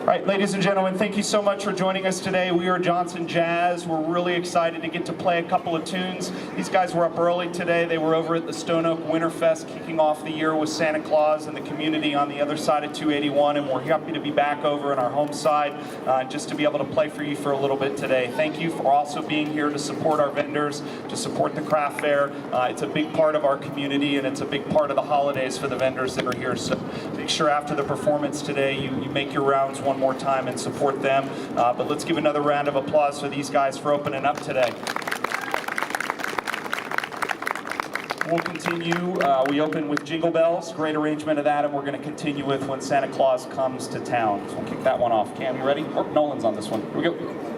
All right, ladies and gentlemen, thank you so much for joining us today. We are Johnson Jazz. We're really excited to get to play a couple of tunes. These guys were up early today. They were over at the Stone Oak Winterfest kicking off the year with Santa Claus and the community on the other side of 281, and we're happy to be back over on our home side just to be able to play for you for a little bit today. Thank you for also being here to support our vendors, to support the craft fair. It's a big part of our community, and it's a big part of the holidays for the vendors that are here. So make sure after the performance today you make your rounds one more time and support them. But let's give another round of applause for these guys for opening up today. We'll continue. We open with Jingle Bells, great arrangement of that, and we're going to continue with When Santa Claus Comes to Town. So we'll kick that one off. Cam, you ready? Oh, Nolan's on this one. Here we go.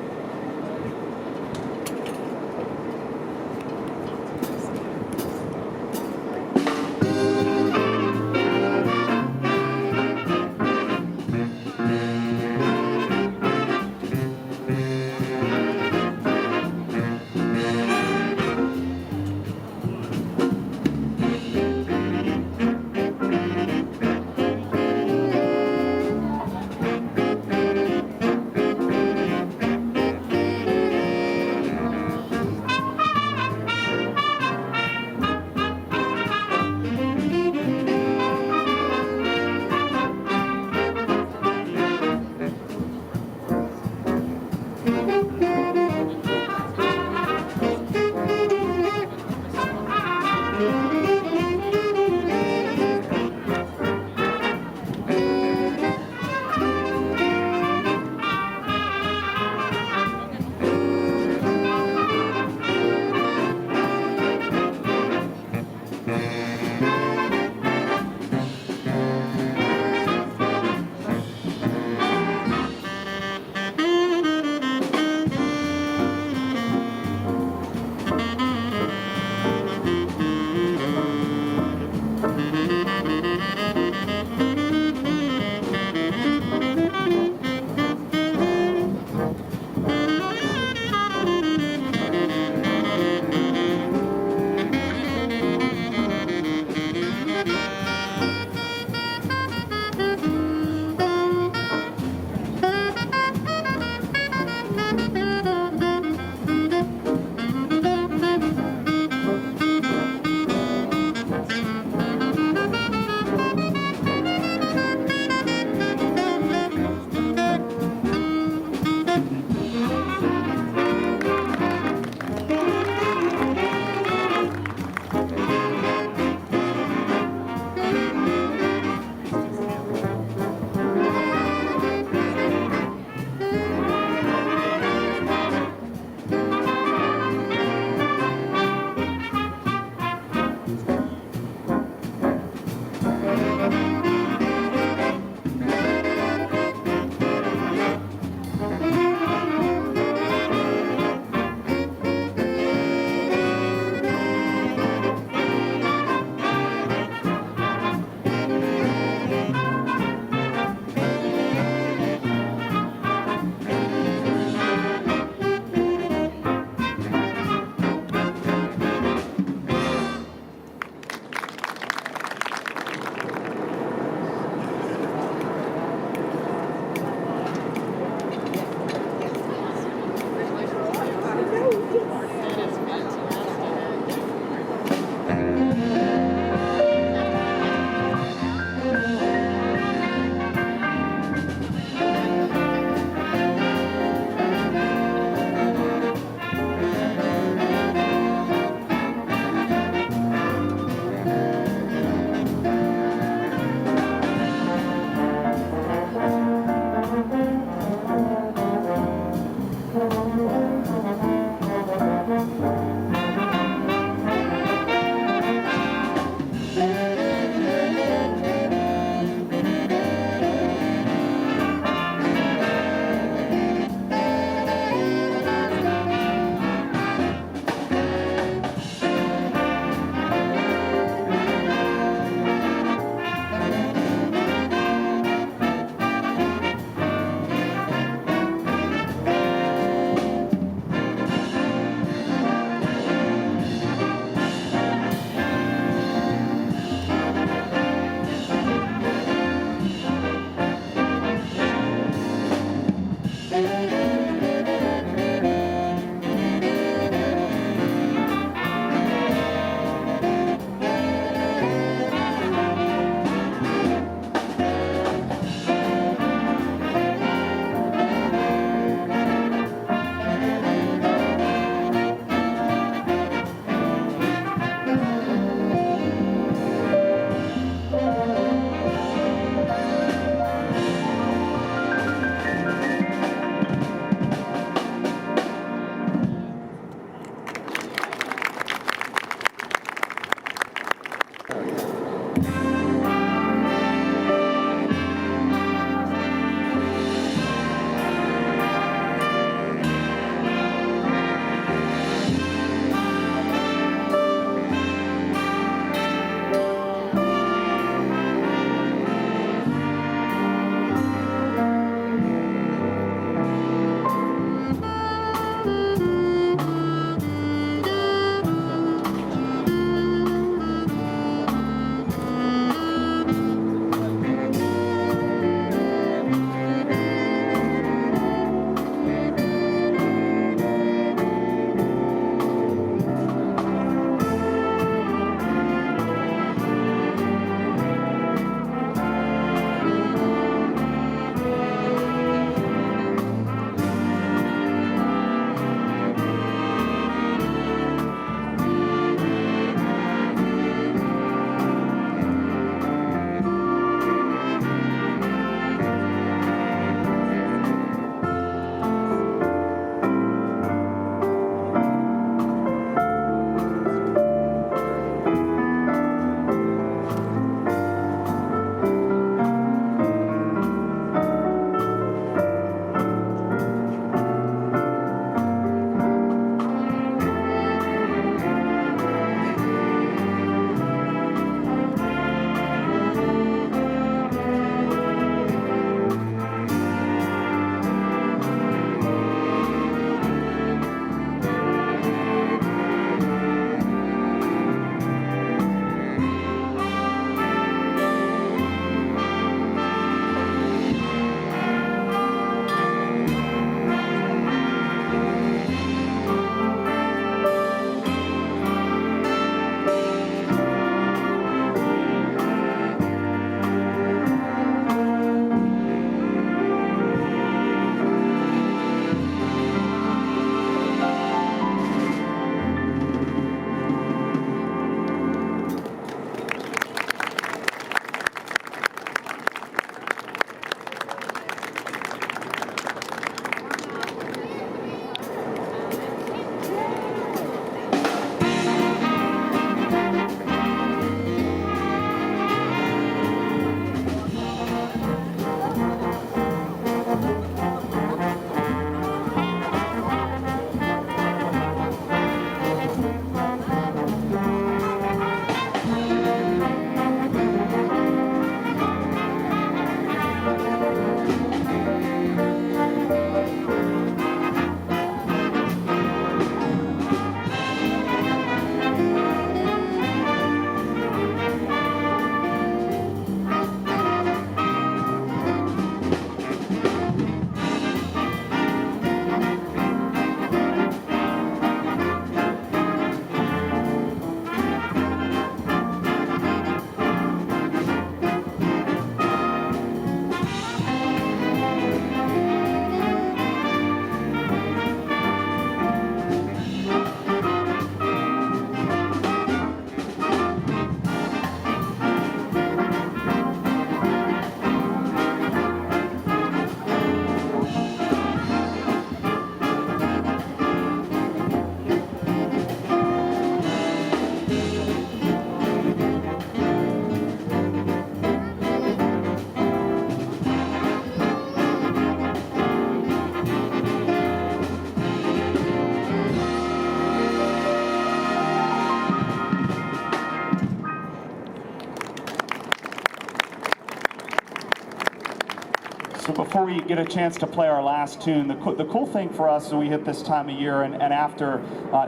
So before we get a chance to play our last tune, the cool thing for us as we hit this time of year and after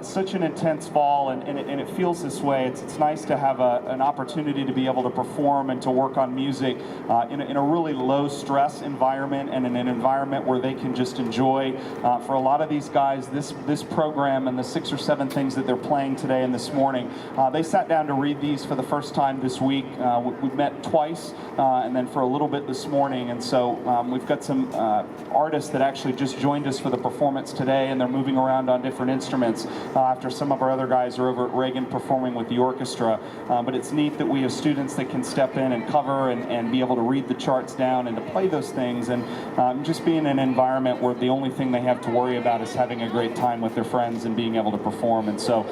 such an intense fall, and it feels this way, it's nice to have an opportunity to be able to perform and to work on music in a really low stress environment and in an environment where they can just enjoy. For a lot of these guys, this program and the 6 or 7 things that they're playing today and this morning, they sat down to read these for the first time this week. We've met twice and then for a little bit this morning, and so we've got some artists that actually just joined us for the performance today, and they're moving around on different instruments after some of our other guys are over at Reagan performing with the orchestra. But it's neat that we have students that can step in and cover and be able to read the charts down and to play those things, and just be in an environment where the only thing they have to worry about is having a great time with their friends and being able to perform. And so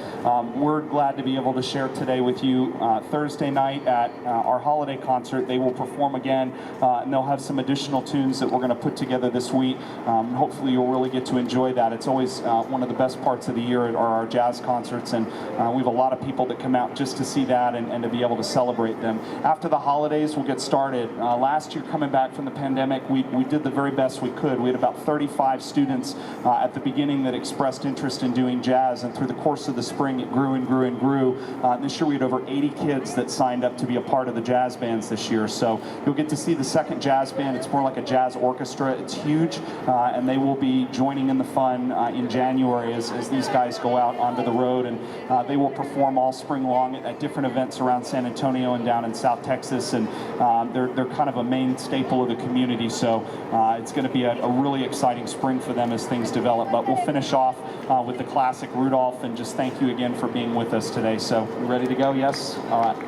we're glad to be able to share today with you. Thursday night at our holiday concert, they will perform again, and they'll have some additional tunes that we're going to put together this week. Hopefully you'll really get to enjoy that. It's always one of the best parts of the year are our jazz concerts, and we have a lot of people that come out just to see that and to be able to celebrate them. After the holidays, we'll get started. Last year, coming back from the pandemic, we did the very best we could. We had about 35 students at the beginning that expressed interest in doing jazz, and through the course of the spring, it grew and grew and grew. This year, we had over 80 kids that signed up to be a part of the jazz bands this year. So you'll get to see the second jazz band. It's more like a jazz orchestra. It's huge, and they will be joining in the fun in January as these guys go out onto the road, and they will perform all spring long at different events around San Antonio and down in South Texas, and they're kind of a main staple of the community. So it's going to be a really exciting spring for them as things develop. But we'll finish off with the classic Rudolph, and just thank you again for being with us today. So you ready to go? Yes? All right.